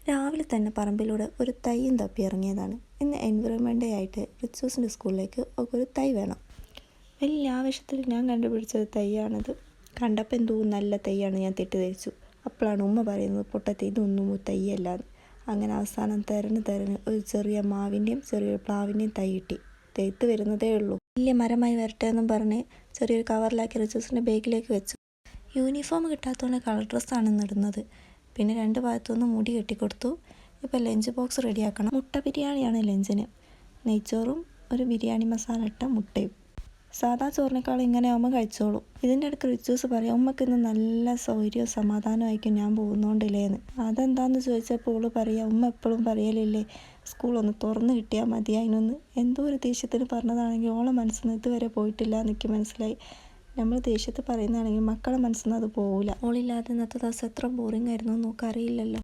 രാവിലെ തന്നെ പറമ്പിലൂടെ ഒരു തൈയും തപ്പി ഇറങ്ങിയതാണ്. ഇന്ന് എൻവയോൺമെൻ്റ് ഡേ ആയിട്ട് റിച്ചൂസിൻ്റെ സ്കൂളിലേക്ക് ഒക്കെ ഒരു തൈ വേണം. വലിയ ആവശ്യത്തിൽ ഞാൻ കണ്ടുപിടിച്ചൊരു തൈയാണിത്. കണ്ടപ്പോൾ എന്തോ നല്ല തൈയാണ് ഞാൻ തെറ്റിദ്ധരിച്ചു. അപ്പോഴാണ് ഉമ്മ പറയുന്നത് പൊട്ടത്തി ഇതൊന്നും തൈയല്ലാന്ന്. അങ്ങനെ അവസാനം തിരഞ്ഞ് ഒരു ചെറിയ മാവിൻ്റെയും ചെറിയൊരു പ്ലാവിൻ്റെയും തൈ കിട്ടി. തെയ്ത്ത് വരുന്നതേ ഉള്ളൂ. വലിയ മരമായി വരട്ടെ എന്നും പറഞ്ഞ് ചെറിയൊരു കവറിലാക്കി റിച്ചൂസിൻ്റെ ബാഗിലേക്ക് വെച്ചു. യൂണിഫോം കിട്ടാത്തതുകൊണ്ട് കളർ ഡ്രസ്സാണ് ഇന്നിടുന്നത്. പിന്നെ 2 ഭാഗത്തുനിന്ന് മുടി കെട്ടിക്കൊടുത്തു. ഇപ്പോൾ ലഞ്ച് ബോക്സ് റെഡിയാക്കണം. മുട്ട ബിരിയാണിയാണ് ലഞ്ചിന്. നെയ്ച്ചോറും ഒരു ബിരിയാണി മസാല ഇട്ട മുട്ടയും. സാധാ ചോറിനേക്കാളും ഇങ്ങനെ ആകുമ്പോൾ കഴിച്ചോളൂ. ഇതിൻ്റെ ഇടയ്ക്ക് റിച്ചൂസ് പറയാം, ഉമ്മക്ക് ഇന്ന് നല്ല സൗകര്യവും സമാധാനമായിരിക്കും ഞാൻ പോകുന്നോണ്ടില്ലേന്ന്. അതെന്താണെന്ന് ചോദിച്ചപ്പോൾ ഓള് പറയാം, ഉമ്മ എപ്പോഴും പറയലില്ലേ സ്കൂളൊന്ന് തുറന്ന് കിട്ടിയാൽ മതി അതിനൊന്ന്. എന്തോ ഒരു ദേഷ്യത്തിന് പറഞ്ഞതാണെങ്കിൽ ഓളെ മനസ്സിൽ നിന്ന് ഇതുവരെ പോയിട്ടില്ല എനിക്ക് മനസ്സിലായി. നമ്മൾ ദേഷ്യത്തിൽ പറയുന്നതാണെങ്കിൽ മക്കളെ മനസ്സിൽ നിന്ന് അത് പോകില്ല. ഓളില്ലാതെ ഇന്നത്തെ ദിവസം എത്ര ബോറിംഗ് ആയിരുന്നു നോക്കറിയില്ലല്ലോ.